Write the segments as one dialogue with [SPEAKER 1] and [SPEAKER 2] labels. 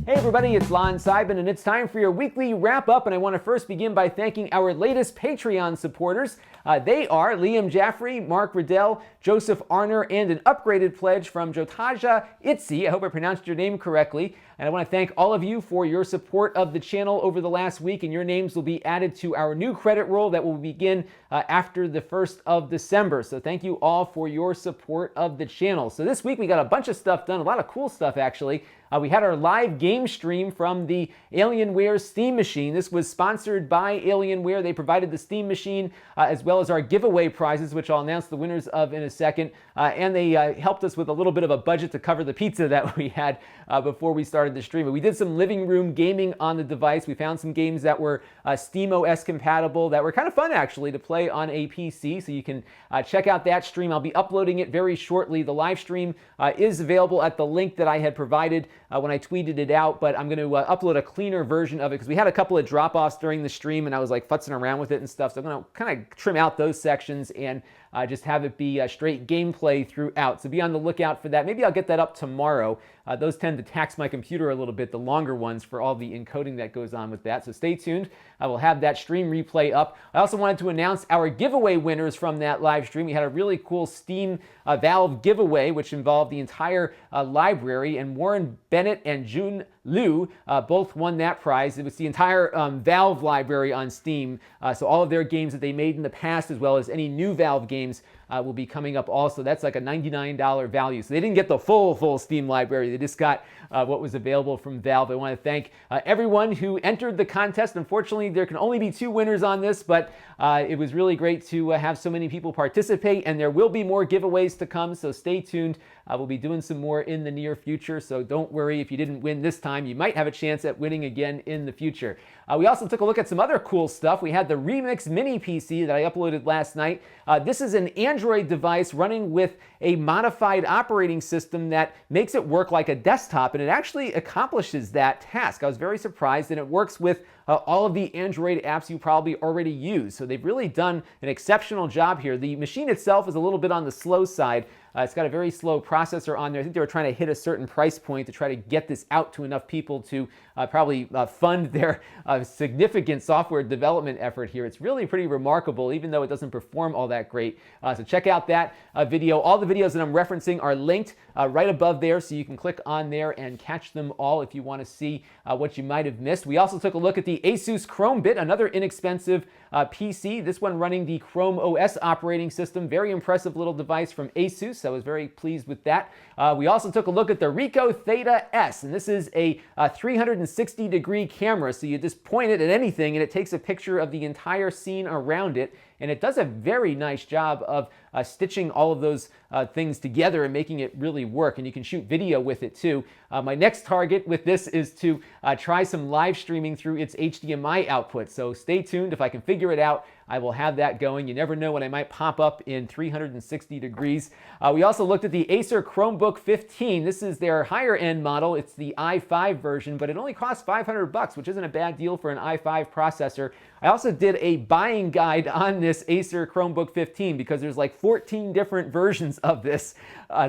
[SPEAKER 1] Hey everybody, it's Lon.TV, and it's time for your weekly wrap-up, and I want to first begin by thanking our latest Patreon supporters. They are Liam Jaffrey, Mark Riddell, Joseph Arner, and an upgraded pledge from Jotaja Itzi. I hope I pronounced your name correctly. And I want to thank all of you for your support of the channel over the last week, and your names will be added to our new credit roll that will begin after the 1st of December. So thank you all for your support of the channel. So this week we got a bunch of stuff done, a lot of cool stuff actually. We had our live game stream from the Alienware Steam Machine. This was sponsored by Alienware. They provided the Steam Machine as well as our giveaway prizes, which I'll announce the winners of in a second. And they helped us with a little bit of a budget to cover the pizza that we had before we started the stream. But we did some living room gaming on the device. We found some games that were SteamOS compatible that were kind of fun actually to play on a PC. So you can check out that stream. I'll be uploading it very shortly. The live stream is available at the link that I had provided when I tweeted it out, but I'm going to upload a cleaner version of it because we had a couple of drop-offs during the stream and I was like futzing around with it and stuff. So I'm going to kind of trim out those sections and just have it be straight gameplay throughout. So be on the lookout for that. Maybe I'll get that up tomorrow. Those tend to tax my computer a little bit, the longer ones, for all the encoding that goes on with that. So stay tuned. I will have that stream replay up. I also wanted to announce our giveaway winners from that live stream. We had a really cool Steam Valve giveaway, which involved the entire library, and Warren Bennett and June Liu both won that prize. It was the entire Valve library on Steam, so all of their games that they made in the past, as well as any new Valve games, will be coming up also. That's like a $99 value. So they didn't get the full Steam library. They just got what was available from Valve. I want to thank everyone who entered the contest. Unfortunately, there can only be 2 winners on this, but it was really great to have so many people participate, and there will be more giveaways to come, so stay tuned. We'll be doing some more in the near future, so don't worry if you didn't win this time. You might have a chance at winning again in the future. We also took a look at some other cool stuff. We had the Remix Mini PC that I uploaded last night. This is an Android device running with a modified operating system that makes it work like a desktop, and it actually accomplishes that task. I was very surprised, and it works with all of the Android apps you probably already use. So they've really done an exceptional job here. The machine itself is a little bit on the slow side. It's got a very slow processor on there. I think they were trying to hit a certain price point to try to get this out to enough people to probably fund their significant software development effort here. It's really pretty remarkable, even though it doesn't perform all that great. So check out that video. All the videos that I'm referencing are linked right above there, so you can click on there and catch them all if you want to see what you might have missed. We also took a look at the Asus Chromebit, another inexpensive PC. This one running the Chrome OS operating system. Very impressive little device from Asus. I was very pleased with that. We also took a look at the Ricoh Theta S, and this is a 360-degree camera, so you just point it at anything and it takes a picture of the entire scene around it, and it does a very nice job of stitching all of those things together and making it really work, and you can shoot video with it too. My next target with this is to try some live streaming through its HDMI output, so stay tuned. If I can figure it out, I will have that going. You never know when I might pop up in 360 degrees. We also looked at the Acer Chromebook 15. This is their higher end model. It's the i5 version, but it only costs $500, which isn't a bad deal for an i5 processor. I also did a buying guide on this Acer Chromebook 15 because there's like 14 different versions of this.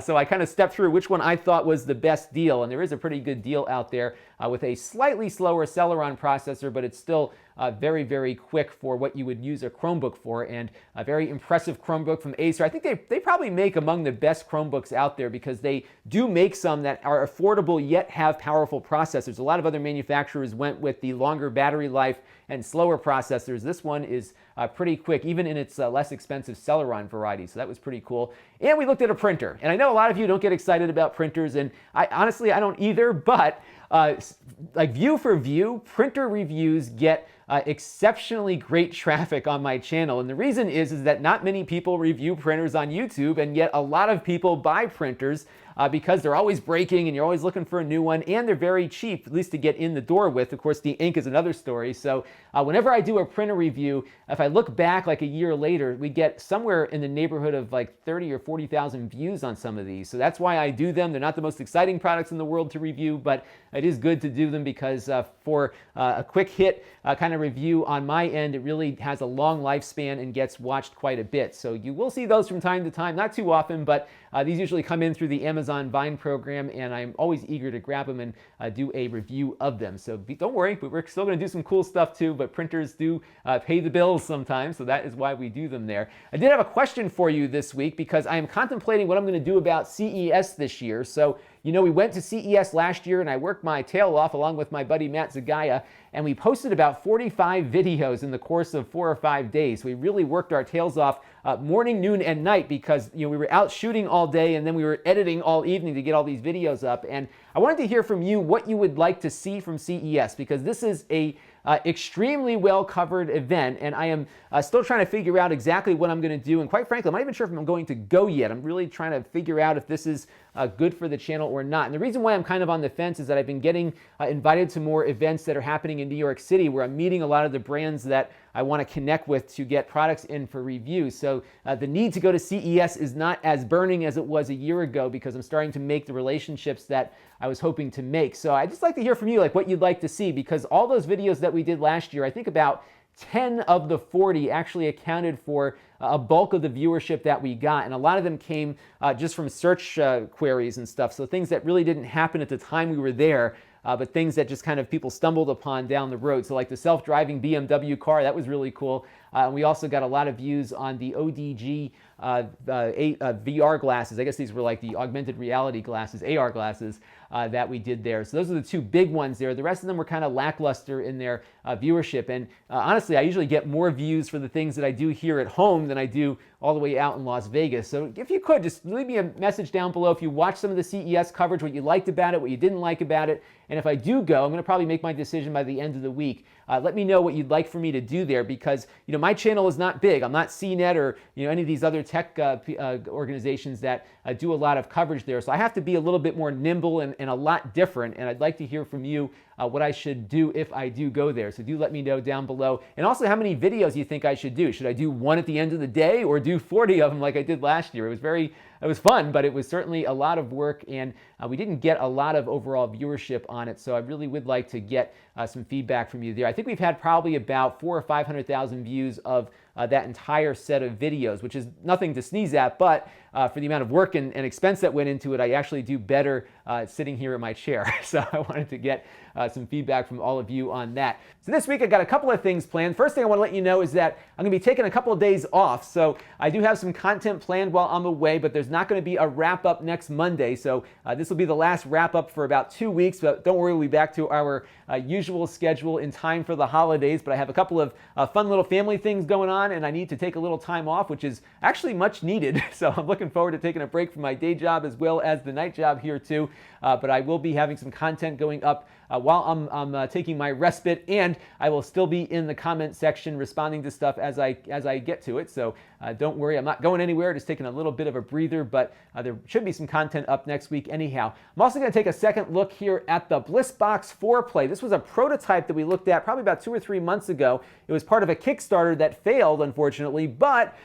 [SPEAKER 1] So I kind of stepped through which one I thought was the best deal, and there is a pretty good deal out there with a slightly slower Celeron processor, but it's still very, very quick for what you would use a Chromebook for, and a very impressive Chromebook from Acer. I think they probably make among the best Chromebooks out there because they do make some that are affordable yet have powerful processors. A lot of other manufacturers went with the longer battery life and slower processors. This one is pretty quick, even in its less expensive Celeron variety, so that was pretty cool. And we looked at a printer, and I know a lot of you don't get excited about printers, and honestly, I don't either, but like view for view, printer reviews get exceptionally great traffic on my channel, and the reason is that not many people review printers on YouTube, and yet a lot of people buy printers because they're always breaking and you're always looking for a new one, and they're very cheap, at least to get in the door with. Of course, the ink is another story. So whenever I do a printer review, if I look back like a year later, we get somewhere in the neighborhood of like 30 or 40,000 views on some of these. So that's why I do them. They're not the most exciting products in the world to review, but it is good to do them because for a quick hit kind of review on my end, it really has a long lifespan and gets watched quite a bit. So you will see those from time to time, not too often, but these usually come in through the Amazon Vine program, and I'm always eager to grab them and do a review of them. So don't worry, but we're still going to do some cool stuff too, but printers do pay the bills sometimes, so that is why we do them there. I did have a question for you this week because I am contemplating what I'm going to do about CES this year. So, you know, we went to CES last year and I worked my tail off along with my buddy Matt Zagaya, and we posted about 45 videos in the course of 4 or 5 days. We really worked our tails off morning, noon, and night because, you know, we were out shooting all day and then we were editing all evening to get all these videos up. And I wanted to hear from you what you would like to see from CES, because this is a extremely well covered event, and I am still trying to figure out exactly what I'm going to do. And quite frankly, I'm not even sure if I'm going to go yet. I'm really trying to figure out if this is good for the channel or not. And the reason why I'm kind of on the fence is that I've been getting invited to more events that are happening in New York City, where I'm meeting a lot of the brands that I want to connect with to get products in for review. So the need to go to CES is not as burning as it was a year ago, because I'm starting to make the relationships that I was hoping to make. So I'd just like to hear from you, like what you'd like to see, because all those videos that we did last year, I think about 10 of the 40 actually accounted for a bulk of the viewership that we got, and a lot of them came just from search queries and stuff, so things that really didn't happen at the time we were there, but things that just kind of people stumbled upon down the road. So like the self-driving BMW car, that was really cool. And we also got a lot of views on the ODG VR glasses. I guess these were like the augmented reality glasses, AR glasses, that we did there. So those are the two big ones there. The rest of them were kind of lackluster in their viewership. And honestly, I usually get more views for the things that I do here at home than I do all the way out in Las Vegas. So if you could, just leave me a message down below if you watched some of the CES coverage, what you liked about it, what you didn't like about it. And if I do go, I'm going to probably make my decision by the end of the week. Let me know what you'd like for me to do there, because, you know, my channel is not big. I'm not CNET or, you know, any of these other tech organizations that do a lot of coverage there. So I have to be a little bit more nimble and a lot different. And I'd like to hear from you what I should do if I do go there. So do let me know down below. And also how many videos you think I should do. Should I do one at the end of the day or do 40 of them like I did last year? It was fun, but it was certainly a lot of work, and we didn't get a lot of overall viewership on it. So I really would like to get some feedback from you there. I think we've had probably about 400,000 or 500,000 views of that entire set of videos, which is nothing to sneeze at, but for the amount of work and expense that went into it, I actually do better sitting here in my chair. So I wanted to get some feedback from all of you on that. So this week I got a couple of things planned. First thing I want to let you know is that I'm going to be taking a couple of days off. So I do have some content planned while I'm away, but there's not going to be a wrap-up next Monday. So this will be the last wrap-up for about 2 weeks, but don't worry, we'll be back to our usual schedule in time for the holidays. But I have a couple of fun little family things going on, and I need to take a little time off, which is actually much needed. So I'm looking forward to taking a break from my day job as well as the night job here too. But I will be having some content going up while I'm taking my respite, and I will still be in the comment section responding to stuff as I get to it. So don't worry, I'm not going anywhere, just taking a little bit of a breather, but there should be some content up next week anyhow. I'm also going to take a second look here at the Bliss-Box 4Play. This was a prototype that we looked at probably about 2 or 3 months ago. It was part of a Kickstarter that failed, unfortunately, but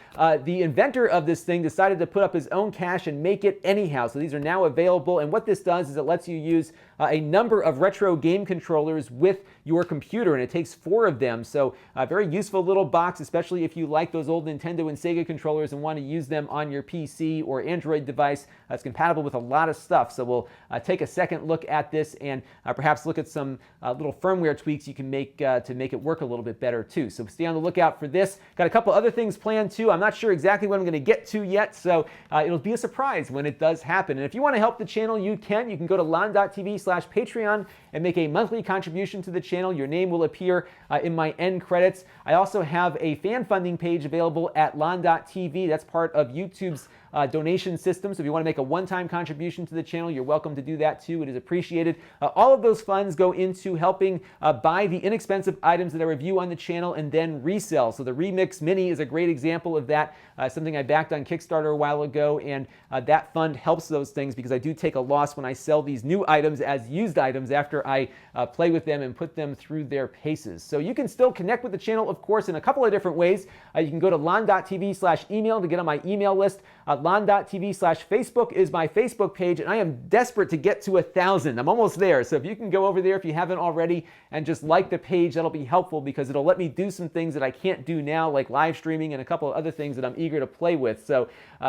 [SPEAKER 1] the inventor of this thing decided to put up his own cash and make it anyhow. So these are now available, and what this does is it lets you use a number of retro game controllers with your computer, and it takes 4 of them. So a very useful little box, especially if you like those old Nintendo and Sega controllers and want to use them on your PC or Android device. It's compatible with a lot of stuff. So we'll take a second look at this and perhaps look at some little firmware tweaks you can make to make it work a little bit better too. So stay on the lookout for this. Got a couple other things planned too. I'm not sure exactly what I'm going to get to yet, so it'll be a surprise when it does happen. And if you want to help the channel, you can go to Lon.TV/Patreon and make a monthly contribution to the channel. Your name will appear in my end credits. I also have a fan funding page available at Lon.TV. That's part of YouTube's donation system. So if you want to make a one-time contribution to the channel, you're welcome to do that too. It is appreciated. All of those funds go into helping buy the inexpensive items that I review on the channel and then resell. So the Remix Mini is a great example of that, something I backed on Kickstarter a while ago, and that fund helps those things because I do take a loss when I sell these new items as used items after I play with them and put them through their paces. So you can still connect with the channel, of course, in a couple of different ways. You can go to Lon.TV/email to get on my email list. Lon.TV/Facebook is my Facebook page, and I am desperate to get to 1,000. I'm almost there. So if you can go over there if you haven't already and just like the page, that'll be helpful because it'll let me do some things that I can't do now, like live streaming and a couple of other things that I'm eager to play with. So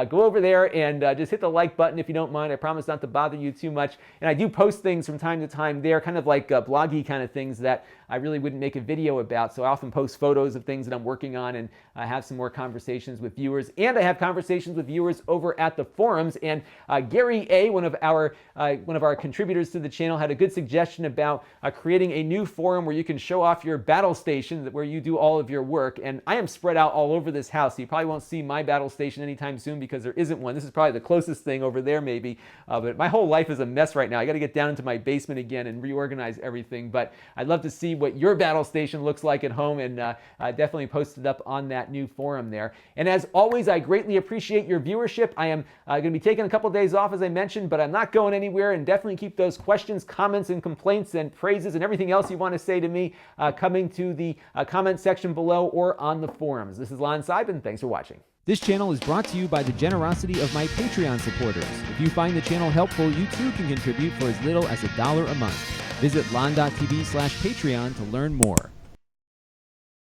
[SPEAKER 1] go over there and just hit the like button if you don't mind. I promise not to bother you too much. And I do post things from time to time there, kind of like bloggy kind of things that I really wouldn't make a video about. So I often post photos of things that I'm working on, and I have some more conversations with viewers. And I have conversations with viewers over at the forums. And Gary A., one of our contributors to the channel, had a good suggestion about creating a new forum where you can show off your battle station where you do all of your work. And I am spread out all over this house, so you probably won't see my battle station anytime soon because there isn't one. This is probably the closest thing over there maybe. But my whole life is a mess right now. I got to get down into my basement again and reorganize everything. But I'd love to see what your battle station looks like at home, and definitely post it up on that new forum there. And as always, I greatly appreciate your viewership. I am going to be taking a couple of days off, as I mentioned, but I'm not going anywhere, and definitely keep those questions, comments, and complaints and praises and everything else you want to say to me coming to the comment section below or on the forums. This is Lon.TV, and thanks for watching. This channel is brought to you by the generosity of my Patreon supporters. If you find the channel helpful, you too can contribute for as little as $1 a month. Visit Lon.TV/Patreon to learn more.